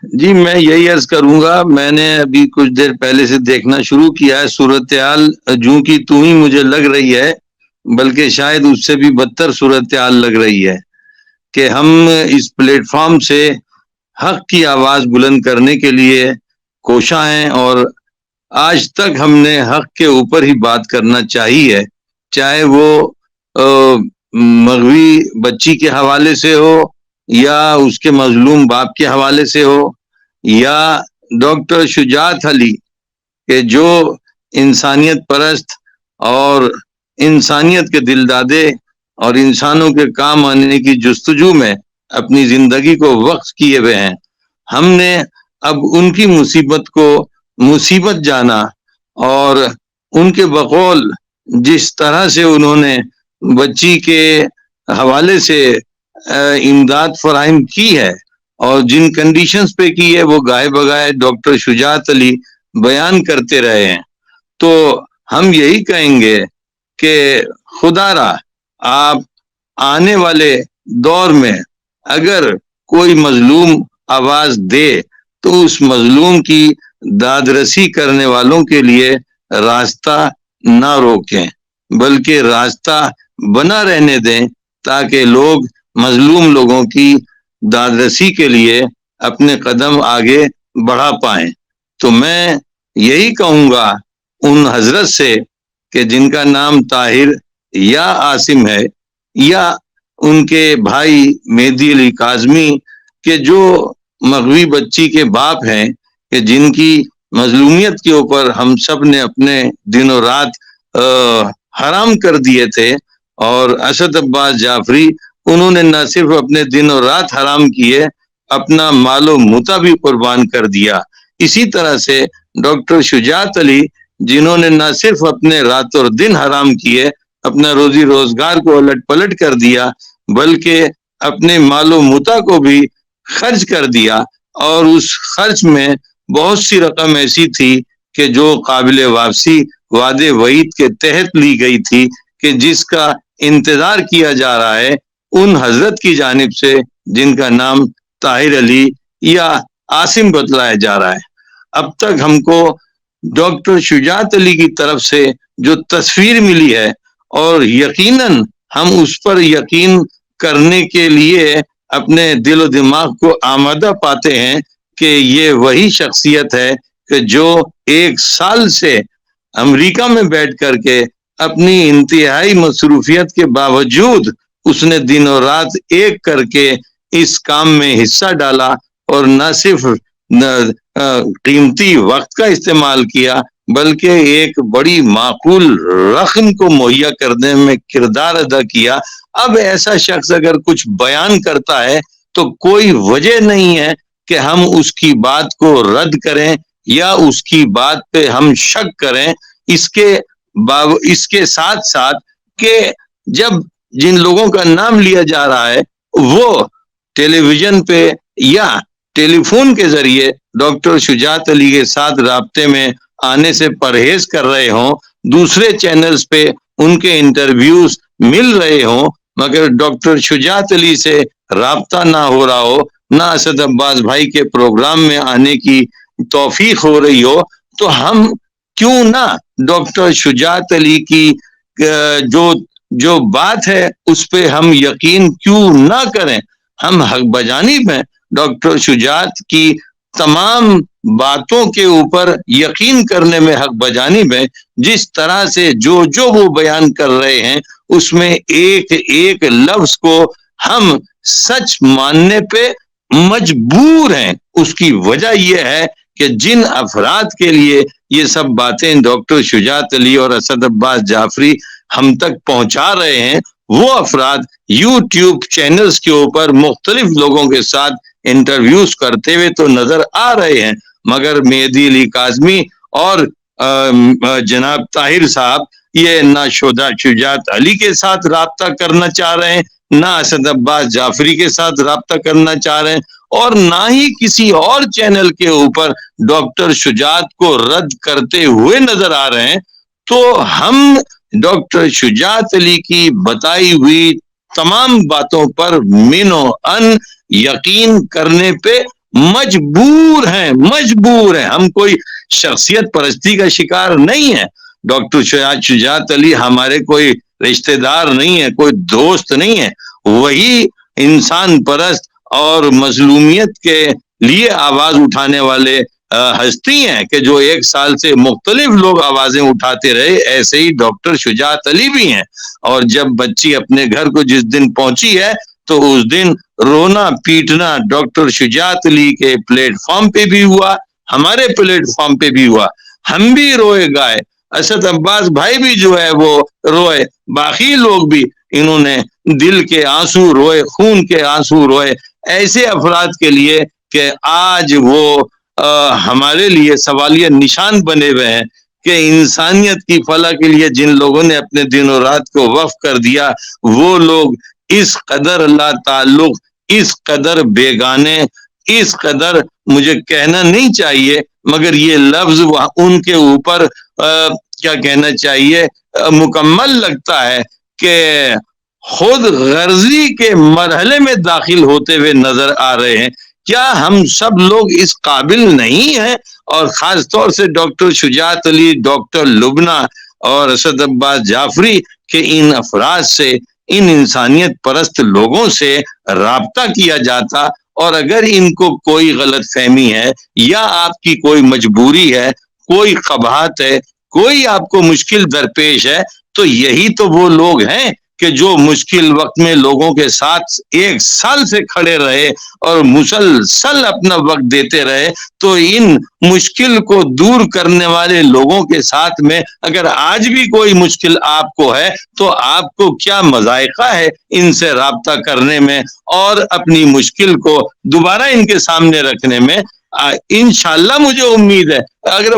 جی میں یہی عرض کروں گا، میں نے ابھی کچھ دیر پہلے سے دیکھنا شروع کیا ہے، صورتحال جو کی تو ہی مجھے لگ رہی ہے، بلکہ شاید اس سے بھی بدتر صورتحال لگ رہی ہے کہ ہم اس پلیٹ فارم سے حق کی آواز بلند کرنے کے لیے کوشاں ہیں، اور آج تک ہم نے حق کے اوپر ہی بات کرنا چاہیے، چاہے وہ مغوی بچی کے حوالے سے ہو، یا اس کے مظلوم باپ کے حوالے سے ہو، یا ڈاکٹر شجاعت علی کہ جو انسانیت پرست اور انسانیت کے دل دادے اور انسانوں کے کام آنے کی جستجو میں اپنی زندگی کو وقف کیے ہوئے ہیں۔ ہم نے اب ان کی مصیبت کو مصیبت جانا، اور ان کے بقول جس طرح سے انہوں نے بچی کے حوالے سے امداد فراہم کی ہے اور جن کنڈیشنز پہ کی ہے وہ گائے بگائے ڈاکٹر شجاعت علی بیان کرتے رہے ہیں، تو ہم یہی کہیں گے کہ خدا را آپ آنے والے دور میں اگر کوئی مظلوم آواز دے تو اس مظلوم کی داد رسی کرنے والوں کے لیے راستہ نہ روکیں، بلکہ راستہ بنا رہنے دیں، تاکہ لوگ مظلوم لوگوں کی داد رسی کے لیے اپنے قدم آگے بڑھا پائیں۔ تو میں یہی کہوں گا ان حضرت سے کہ جن کا نام طاہر یا عاصم ہے، یا ان کے بھائی مہدی علی کاظمی کہ جو مغوی بچی کے باپ ہیں، کہ جن کی مظلومیت کے اوپر ہم سب نے اپنے دن و رات حرام کر دیے تھے، اور اسد عباس جعفری انہوں نے نہ صرف اپنے دن و رات حرام کیے، اپنا مال و متا بھی قربان کر دیا۔ اسی طرح سے ڈاکٹر شجاعت علی جنہوں نے نہ صرف اپنے رات اور دن حرام کیے، اپنا روزی روزگار کو الٹ پلٹ کر دیا، بلکہ اپنے مال و متا کو بھی خرچ کر دیا، اور اس خرچ میں بہت سی رقم ایسی تھی کہ جو قابل واپسی وعدے وعید کے تحت لی گئی تھی، کہ جس کا انتظار کیا جا رہا ہے ان حضرت کی جانب سے جن کا نام طاہر علی یا عاصم بتلایا جا رہا ہے۔ اب تک ہم کو ڈاکٹر شجاعت علی کی طرف سے جو تصویر ملی ہے، اور یقیناً ہم اس پر یقین کرنے کے لیے اپنے دل و دماغ کو آمادہ پاتے ہیں کہ یہ وہی شخصیت ہے کہ جو 1 سال سے امریکہ میں بیٹھ کر کے اپنی انتہائی مصروفیت کے باوجود اس نے دن و رات ایک کر کے اس کام میں حصہ ڈالا، اور نہ صرف قیمتی وقت کا استعمال کیا، بلکہ ایک بڑی معقول رقم کو مہیا کرنے میں کردار ادا کیا۔ اب ایسا شخص اگر کچھ بیان کرتا ہے تو کوئی وجہ نہیں ہے کہ ہم اس کی بات کو رد کریں یا اس کی بات پہ ہم شک کریں۔ اس کے ساتھ ساتھ کہ جب جن لوگوں کا نام لیا جا رہا ہے وہ ٹیلی ویژن پہ یا ٹیلی فون کے ذریعے ڈاکٹر شجاعت علی کے ساتھ رابطے میں آنے سے پرہیز کر رہے ہوں، دوسرے چینلز پہ ان کے انٹرویوز مل رہے ہوں، مگر ڈاکٹر شجاعت علی سے رابطہ نہ ہو رہا ہو، نہ اسد عباس بھائی کے پروگرام میں آنے کی توفیق ہو رہی ہو، تو ہم کیوں نہ ڈاکٹر شجاعت علی کی جو بات ہے اس پہ ہم یقین کیوں نہ کریں؟ ہم حق بجانب ہیں، ڈاکٹر شجاعت کی تمام باتوں کے اوپر یقین کرنے میں حق بجانب ہیں۔ جس طرح سے جو وہ بیان کر رہے ہیں اس میں ایک ایک لفظ کو ہم سچ ماننے پہ مجبور ہیں۔ اس کی وجہ یہ ہے کہ جن افراد کے لیے یہ سب باتیں ڈاکٹر شجاعت علی اور اسد عباس جعفری ہم تک پہنچا رہے ہیں، وہ افراد یوٹیوب چینلز کے اوپر مختلف لوگوں کے ساتھ انٹرویوز کرتے ہوئے تو نظر آ رہے ہیں، مگر مہدی علی کاظمی اور جناب طاہر صاحب یہ نہ شجاعت علی کے ساتھ رابطہ کرنا چاہ رہے ہیں، نہ اسد عباس جعفری کے ساتھ رابطہ کرنا چاہ رہے ہیں، اور نہ ہی کسی اور چینل کے اوپر ڈاکٹر شجاعت کو رد کرتے ہوئے نظر آ رہے ہیں۔ تو ہم ڈاکٹر شجاعت علی کی بتائی ہوئی تمام باتوں پر من و ان یقین کرنے پہ مجبور ہیں، مجبور ہیں، ہم کوئی شخصیت پرستی کا شکار نہیں ہے. ڈاکٹر شجاعت علی ہمارے کوئی رشتہ دار نہیں ہے، کوئی دوست نہیں ہے، وہی انسان پرست اور مظلومیت کے لیے آواز اٹھانے والے ہستی ہیں کہ جو 1 سال سے مختلف لوگ آوازیں اٹھاتے رہے. ایسے ہی ڈاکٹر شجاعت علی بھی ہیں. اور جب بچی اپنے گھر کو جس دن پہنچی ہے تو اس دن رونا پیٹنا ڈاکٹر شجاعت علی کے پلیٹ فارم پہ بھی ہوا، ہمارے پلیٹ فارم پہ بھی ہوا. ہم بھی روئے گائے، اسد عباس بھائی بھی جو ہے وہ روئے، باقی لوگ بھی انہوں نے دل کے آنسو روئے، خون کے آنسو روئے ایسے افراد کے لیے کہ آج وہ ہمارے لیے سوالیہ نشان بنے ہوئے ہیں کہ انسانیت کی فلاح کے لیے جن لوگوں نے اپنے دن و رات کو وقف کر دیا، وہ لوگ اس قدر لا تعلق، اس قدر بیگانے، اس قدر مجھے کہنا نہیں چاہیے مگر یہ لفظ ان کے اوپر کیا کہنا چاہیے مکمل لگتا ہے کہ خود غرضی کے مرحلے میں داخل ہوتے ہوئے نظر آ رہے ہیں. کیا ہم سب لوگ اس قابل نہیں ہیں؟ اور خاص طور سے ڈاکٹر شجاعت علی، ڈاکٹر لبنہ اور اسد عباس جعفری کے ان افراد سے، ان انسانیت پرست لوگوں سے رابطہ کیا جاتا، اور اگر ان کو کوئی غلط فہمی ہے یا آپ کی کوئی مجبوری ہے، کوئی قباحت ہے، کوئی آپ کو مشکل درپیش ہے، تو یہی تو وہ لوگ ہیں کہ جو مشکل وقت میں لوگوں کے ساتھ 1 سال سے کھڑے رہے اور مسلسل اپنا وقت دیتے رہے. تو ان مشکل کو دور کرنے والے لوگوں کے ساتھ میں اگر آج بھی کوئی مشکل آپ کو ہے تو آپ کو کیا مذائقہ ہے ان سے رابطہ کرنے میں اور اپنی مشکل کو دوبارہ ان کے سامنے رکھنے میں. انشاءاللہ مجھے امید ہے اگر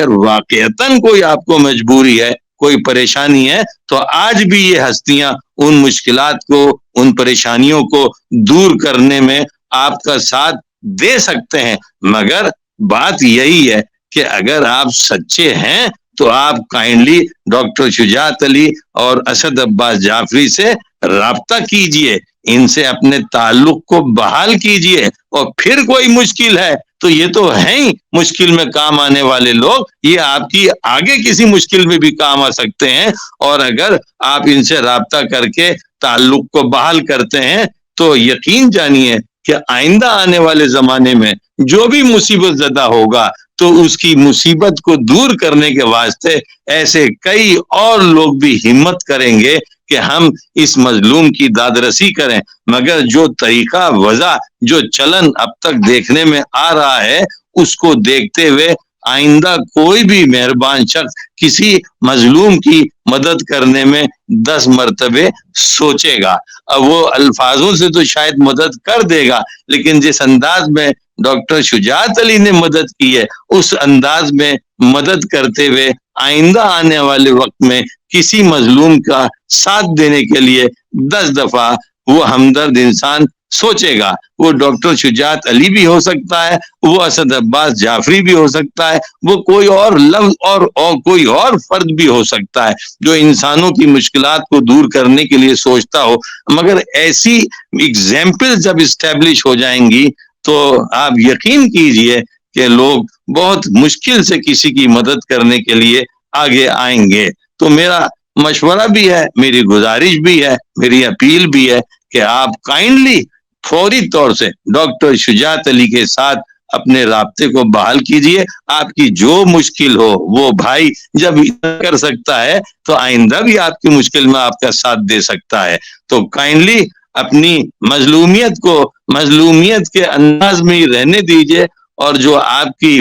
واقعتاً کوئی آپ کو مجبوری ہے، کوئی پریشانی ہے، تو آج بھی یہ ہستیاں ان مشکلات کو، ان پریشانیوں کو دور کرنے میں آپ کا ساتھ دے سکتے ہیں. مگر بات یہی ہے کہ اگر آپ سچے ہیں تو آپ کائنڈلی ڈاکٹر شجاعت علی اور اسد عباس جعفری سے رابطہ کیجئے، ان سے اپنے تعلق کو بحال کیجئے. اور پھر کوئی مشکل ہے تو یہ تو ہیں ہی مشکل میں کام آنے والے لوگ، یہ آپ کی آگے کسی مشکل میں بھی کام آ سکتے ہیں. اور اگر آپ ان سے رابطہ کر کے تعلق کو بحال کرتے ہیں تو یقین جانیے کہ آئندہ آنے والے زمانے میں جو بھی مصیبت زدہ ہوگا تو اس کی مصیبت کو دور کرنے کے واسطے ایسے کئی اور لوگ بھی ہمت کریں گے کہ ہم اس مظلوم کی داد رسی کریں. مگر جو طریقہ وضع، جو چلن اب تک دیکھنے میں آ رہا ہے، اس کو دیکھتے ہوئے آئندہ کوئی بھی مہربان شخص کسی مظلوم کی مدد کرنے میں 10 مرتبے سوچے گا. اب وہ الفاظوں سے تو شاید مدد کر دے گا، لیکن جس انداز میں ڈاکٹر شجاعت علی نے مدد کی ہے اس انداز میں مدد کرتے ہوئے آئندہ آنے والے وقت میں کسی مظلوم کا ساتھ دینے کے لیے 10 دفعہ وہ ہمدرد انسان سوچے گا. وہ ڈاکٹر شجاعت علی بھی ہو سکتا ہے، وہ اسد عباس جعفری بھی ہو سکتا ہے، وہ کوئی اور لفظ اور کوئی اور فرد بھی ہو سکتا ہے جو انسانوں کی مشکلات کو دور کرنے کے لیے سوچتا ہو. مگر ایسی ایگزامپل جب اسٹیبلش ہو جائیں گی تو آپ یقین کیجئے کہ لوگ بہت مشکل سے کسی کی مدد کرنے کے لیے آگے آئیں گے. تو میرا مشورہ بھی ہے، میری گزارش بھی ہے، میری اپیل بھی ہے کہ آپ کائنڈلی فوری طور سے ڈاکٹر شجاعت علی کے ساتھ اپنے رابطے کو بحال کیجئے. آپ کی جو مشکل ہو وہ بھائی جب کر سکتا ہے تو آئندہ بھی آپ کی مشکل میں آپ کا ساتھ دے سکتا ہے. تو کائنڈلی اپنی مظلومیت کو مظلومیت کے انداز میں ہی رہنے دیجئے، اور جو آپ کی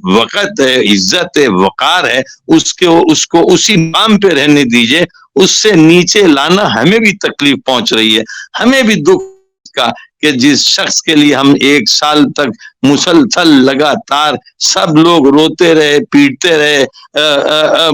وقت ہے، عزت ہے، وقار ہے، اس کو اسی مقام پہ رہنے دیجئے. اس سے نیچے لانا ہمیں بھی تکلیف پہنچ رہی ہے، ہمیں بھی دکھ کا کہ جس شخص کے لیے ہم 1 سال تک مسلسل لگاتار سب لوگ روتے رہے، پیٹتے رہے،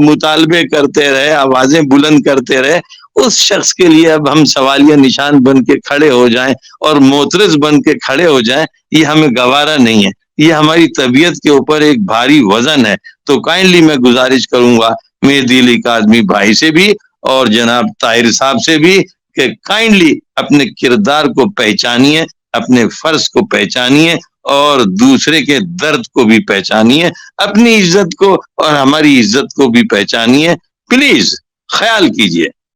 مطالبے کرتے رہے، آوازیں بلند کرتے رہے، اس شخص کے لیے اب ہم سوالیہ نشان بن کے کھڑے ہو جائیں اور معترض بن کے کھڑے ہو جائیں، یہ ہمیں گوارا نہیں ہے. یہ ہماری طبیعت کے اوپر ایک بھاری وزن ہے. تو کائنڈلی میں گزارش کروں گا مہدی علی کاظمی بھائی سے بھی اور جناب طاہر صاحب سے بھی کہ کائنڈلی اپنے کردار کو پہچانیے، اپنے فرض کو پہچانیے اور دوسرے کے درد کو بھی پہچانیے، اپنی عزت کو اور ہماری عزت کو بھی پہچانیے، پلیز خیال کیجیے۔